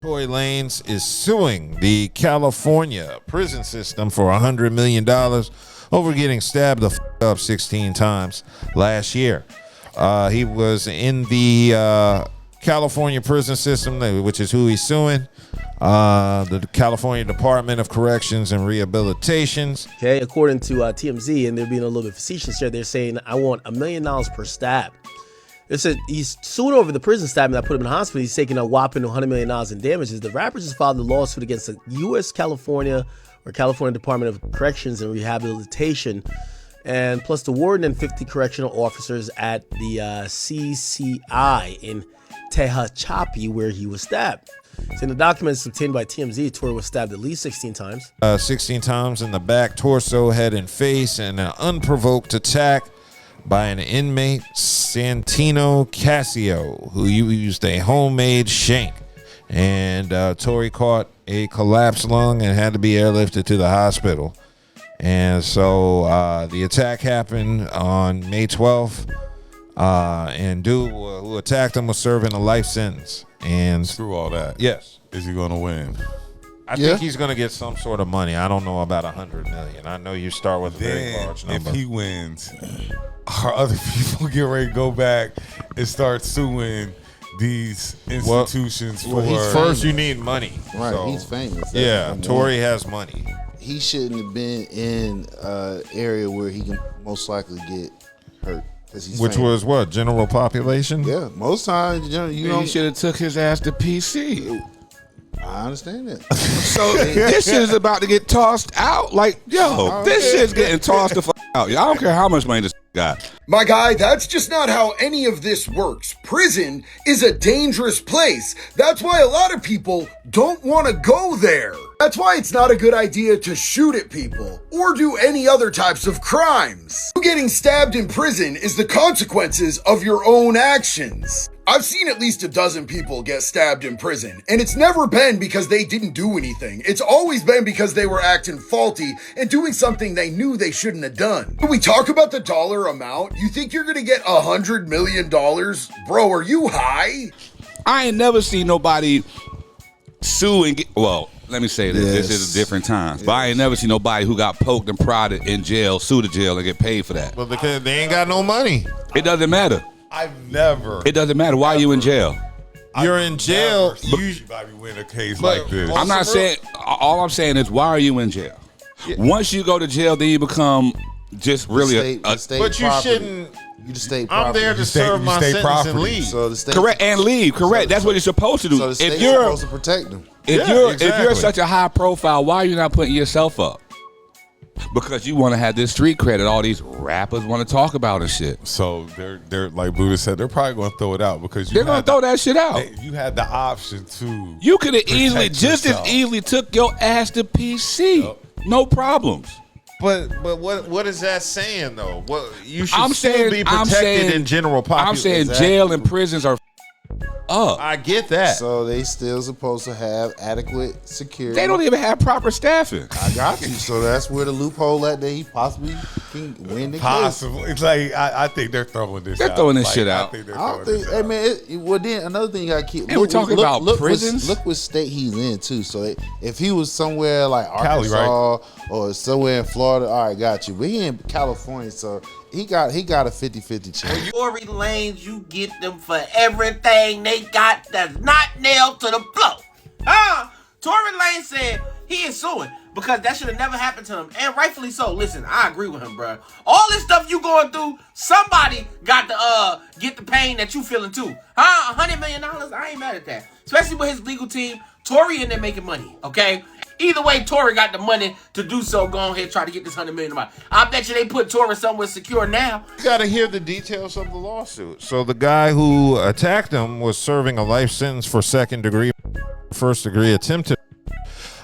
Tory Lanez is suing the California prison system for $100 million over getting stabbed the up 16 times last year. He was in the California prison system, which is who he's suing. The California Department of Corrections and Rehabilitations. Okay, according to TMZ, and they're being a little bit facetious here, they're saying, I want $1 million per stab. They said he's suing over the prison stabbing that put him in the hospital. He's taking a whopping $100 million in damages. The rapper just filed a lawsuit against the California Department of Corrections and Rehabilitation, and plus the warden and 50 correctional officers at the CCI in Tehachapi, where he was stabbed. So in the documents obtained by TMZ, Tory was stabbed at least 16 times. 16 times in the back, torso, head, and face, and an unprovoked attack by an inmate, Santino Casio, who used a homemade shank. And Tory caught a collapsed lung and had to be airlifted to the hospital. And so the attack happened on May 12th. And dude who attacked him was serving a life sentence. And through all that, yes, is he going to win? I think he's going to get some sort of money. I don't know about $100 million. I know you start with a very large number. If he wins, are other people get ready to go back and start suing these institutions for? First, you need money. Right, so, he's famous. Yeah, Tory has money. He shouldn't have been in an area where he can most likely get hurt. Which was what? General population? Yeah, most times, you should have took his ass to PC. I understand that. So this shit is about to get tossed out. Like, yo, this shit's getting tossed the fuck out. I don't care how much money this got. My guy, that's just not how any of this works. Prison is a dangerous place. That's why a lot of people don't want to go there. That's why it's not a good idea to shoot at people or do any other types of crimes. You getting stabbed in prison is the consequences of your own actions. I've seen at least a dozen people get stabbed in prison, and it's never been because they didn't do anything. It's always been because they were acting faulty and doing something they knew they shouldn't have done. When we talk about the dollar amount, you think you're gonna get $100 million? Bro, are you high? I ain't never seen nobody sue and get, well, let me say this. Yes. This is different times. Yes. But I ain't never seen nobody who got poked and prodded in jail, sue the jail, and get paid for that. Well, because they ain't got no money. It doesn't matter. I've never. It doesn't matter. Why are you in jail? You're in jail. Anybody win a case like this? I'm not saying. All I'm saying is, why are you in jail? Yeah. Once you go to jail, then you become just really but you shouldn't. You just stay. I'm there to serve my sentence and leave. So the state correct and leave. Correct. That's what you're supposed to do. So the state's supposed to protect them. If you're such a high profile, why are you not putting yourself up? Because you want to have this street credit. All these rappers want to talk about and shit. So they're like Buddha said, they're probably going to throw it out because they're going to throw that shit out. You had the option to. You could have just as easily took your ass to PC. Yep. No problems. But what is that saying though? What you should still be protected in general population. I'm saying jail and prisons are up. I get that. So they still supposed to have adequate security. They don't even have proper staffing. I got you. So that's where the loophole that they possibly can win the case. It's like I think they're throwing this. They're throwing this shit out. I don't think. Hey man, well then another thing you gotta keep. And we're talking about prisons. Look what state he's in too. So if he was somewhere like Arkansas, Cali, right? Or somewhere in Florida, all right, got you. But he in California, so. He got a 50-50 chance. Tory Lanez, you get them for everything they got that's not nailed to the floor. Tory Lanez said he is suing because that should have never happened to him, and rightfully so. Listen, I agree with him, bro. All this stuff you going through, somebody got to get the pain that you feeling too. $100 million, I ain't mad at that. Especially with his legal team. Tory in there making money, okay? Either way, Tory got the money to do so. Go ahead and try to get this $100 million. I bet you they put Tory somewhere secure now. You got to hear the details of the lawsuit. So the guy who attacked him was serving a life sentence for first-degree attempted.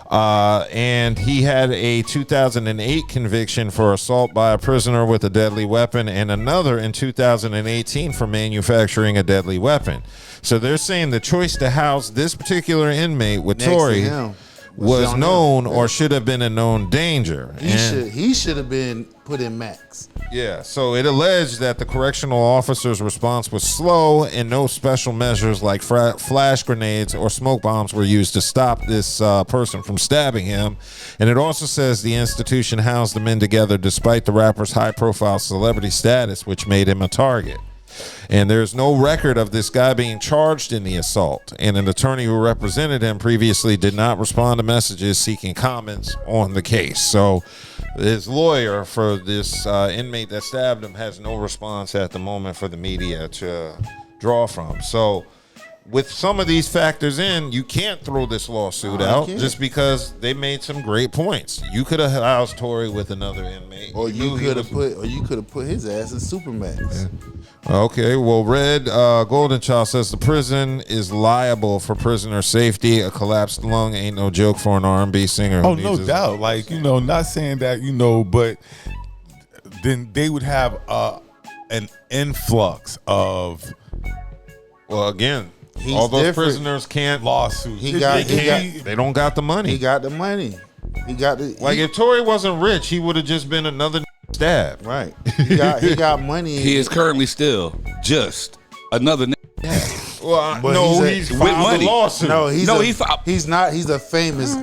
And he had a 2008 conviction for assault by a prisoner with a deadly weapon and another in 2018 for manufacturing a deadly weapon. So they're saying the choice to house this particular inmate with Tory was known or should have been a known danger. He should have been put in max. Yeah, so it alleged that the correctional officer's response was slow and no special measures like flash grenades or smoke bombs were used to stop this person from stabbing him. And it also says the institution housed the men together despite the rapper's high-profile celebrity status, which made him a target. And there's no record of this guy being charged in the assault. And an attorney who represented him previously did not respond to messages seeking comments on the case. So his lawyer for this inmate that stabbed him has no response at the moment for the media to draw from. So with some of these factors in, you can't throw this lawsuit out just because they made some great points. You could have housed Tory with another inmate, or you could have put his ass in Supermax. Yeah. Okay, well, Red Goldenchild says the prison is liable for prisoner safety. A collapsed lung ain't no joke for an R&B singer. Oh, no doubt. Like, not saying that, but then they would have an influx of. Well, again, all those prisoners can't lawsuits. They don't got the money. He got the money. If Tory wasn't rich, he would have just been another stab. Right. He got money. He is currently still just another Well, no, he's with filed money. a lawsuit. No, he's not. He's a famous.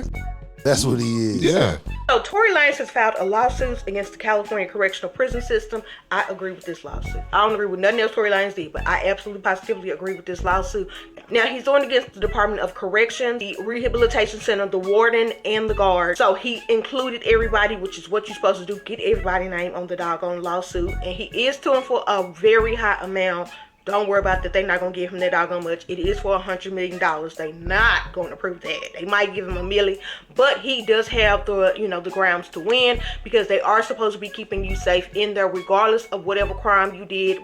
That's what he is. Yeah. So Tory Lanez has filed a lawsuit against the California Correctional Prison System. I agree with this lawsuit. I don't agree with nothing else Tory Lanez did, but I absolutely positively agree with this lawsuit. Now, he's going against the Department of Corrections, the Rehabilitation Center, the warden, and the guard. So he included everybody, which is what you're supposed to do, get everybody's name on the doggone lawsuit. And he is suing for a very high amount. Don't worry about that. They're not going to give him that doggone much. It is for $100 million. They're not going to prove that. They might give him $1 million, but he does have the grounds to win because they are supposed to be keeping you safe in there regardless of whatever crime you did,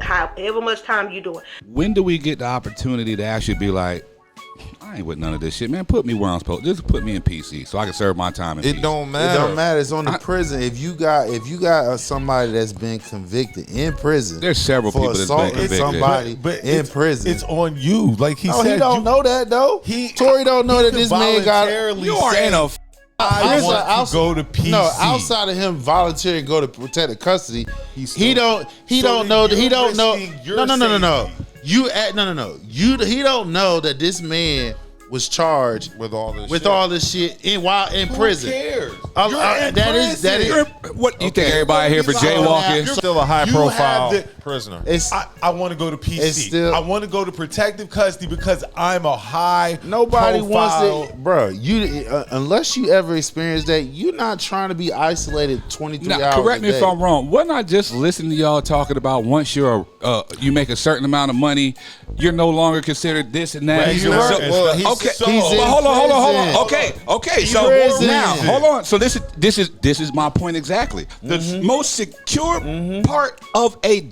however much time you're doing. When do we get the opportunity to actually be like, I ain't with none of this shit, man. Put me where I'm supposed to. Just put me in PC so I can serve my time in peace. It don't matter. It don't matter. It's on the prison. If you got somebody that's been convicted in prison, there's several people that's been convicted. Somebody in prison. It's on you. Like he said, he don't know that though. Tory don't know that this man got. You are in a. I want to go to PC. No, outside of him volunteering to go to protective custody, he don't know. He don't know. No. He don't know that this man was charged with all this shit while in prison. Who cares? That is. What you think? Everybody here for jaywalking? You're still a high-profile prisoner. I want to go to PC. I want to go to protective custody because I'm a high. Nobody wants it, bro. Unless you ever experience that, you're not trying to be isolated 23 hours. Correct me if I'm wrong. Wasn't I just listening to y'all talking about once you make a certain amount of money, you're no longer considered this and that. Hold on. Okay. So now, hold on. So this is my point exactly. The most secure part of a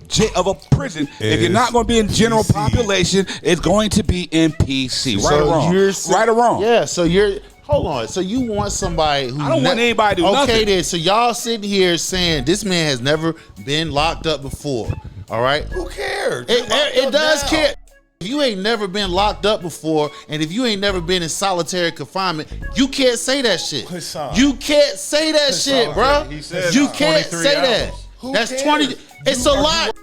prison, if you're not going to be in general population, it's going to be in PC. Right or wrong? Yeah. So you're. Hold on. So you want somebody who? I don't want anybody to do nothing. Okay, then. So y'all sitting here saying this man has never been locked up before. All right. Who cares? It does care. If you ain't never been locked up before, and if you ain't never been in solitary confinement, you can't say that shit. You can't say that shit, bro. You can't say that. That's 20. It's a lot.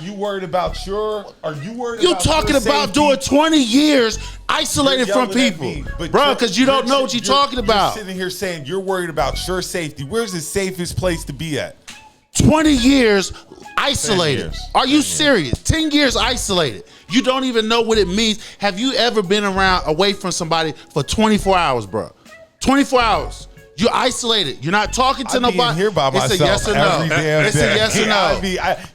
You worried about You talking about doing 20 years isolated from people, bro? Because you don't know what you're talking about. You're sitting here saying you're worried about your safety. Where's the safest place to be at? 20 years isolated. Are you serious? 10 years isolated. You don't even know what it means. Have you ever been away from somebody for 24 hours, bro? 24 hours. You're isolated. You're not talking to nobody. I'm here by myself. It's a yes or no. It's a yes or no.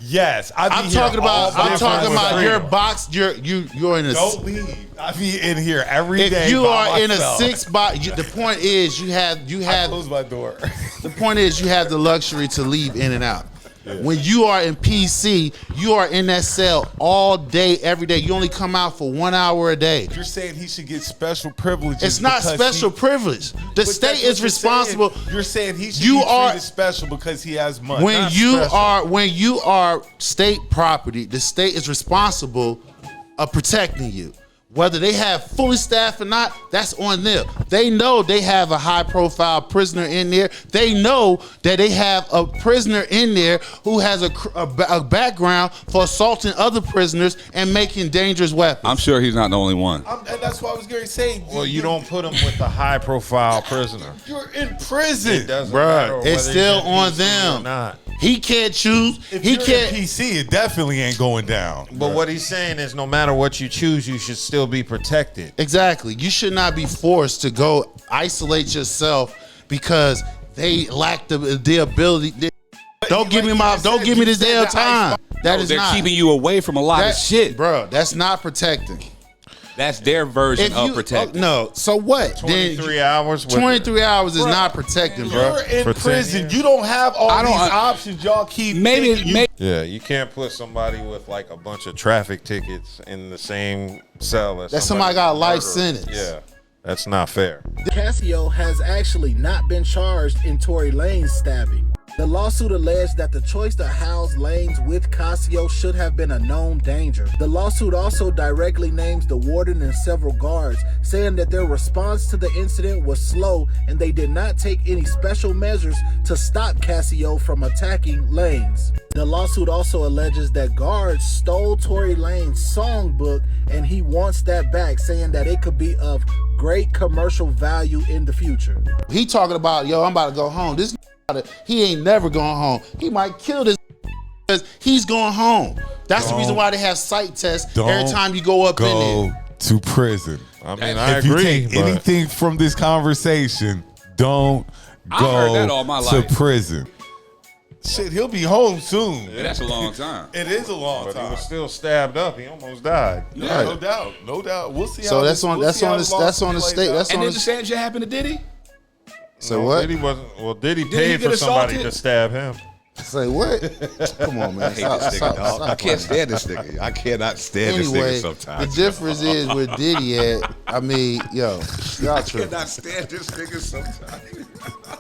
Yes. I'm talking about your box. You're in a. Don't leave. I be in here every day. If you are in a 6-box, the point is you have. I close my door. The point is you have the luxury to leave in and out. Yeah. When you are in PC, you are in that cell all day, every day. You only come out for 1 hour a day. You're saying he should get special privileges. It's not special privilege. The state is responsible. You're saying he should be treated special because he has money. When you are state property, the state is responsible of protecting you. Whether they have fully staffed or not, that's on them. They know they have a high-profile prisoner in there. They know that they have a prisoner in there who has a background for assaulting other prisoners and making dangerous weapons. I'm sure he's not the only one. And that's what I was going to say. Well, you don't put him with the high-profile prisoner. You're in prison. It doesn't matter Bruh, it's whether still he's in on PC them. or not. He can't choose. If He you're can't. in PC, it definitely ain't going down. But what he's saying is no matter what you choose, you should still be protected. Exactly. You should not be forced to go isolate yourself because they lack the ability. Don't give me this damn time. They're keeping you away from a lot of shit. Bro, that's not protecting. That's their version of protecting. No. So what? 23 hours? 23 hours is not protecting, bro. You're in For 10 prison. years. You don't have all these options y'all keep Maybe. Yeah, you can't put somebody with like a bunch of traffic tickets in the same cell as Somebody got a life murdered. sentence. Yeah, that's not fair. Casio has actually not been charged in Tory Lanez stabbing. The lawsuit alleged that the choice to house Lanez with Casio should have been a known danger. The lawsuit also directly names the warden and several guards, saying that their response to the incident was slow and they did not take any special measures to stop Casio from attacking Lanez. The lawsuit also alleges that guards stole Tory Lanez songbook and he wants that back, saying that it could be of great commercial value in the future. He talking about, yo, I'm about to go home. This he ain't never going home. He might kill this because he's going home. That's the reason why they have sight tests every time you go up in there. To prison. I mean, I if agree. you take anything from this conversation, don't heard that all go my to life. prison. Shit, he'll be home soon. Yeah, that's a long time. It is a long But he time. was still stabbed up. He almost died. Yeah, no doubt, no doubt. We'll see. So how that's this- on we'll that's see on how the the that's on the lawsuit state. plays That's out. And on then the same shit happened to Diddy? So what? Diddy wasn't. Diddy he paid get for somebody assaulted? to stab him. Say what? Come on, man. Stop I can't stand this nigga. I cannot stand this Anyway, nigga sometimes. the difference is with Diddy at, I mean, yo, y'all I tripping. cannot stand this nigga sometimes.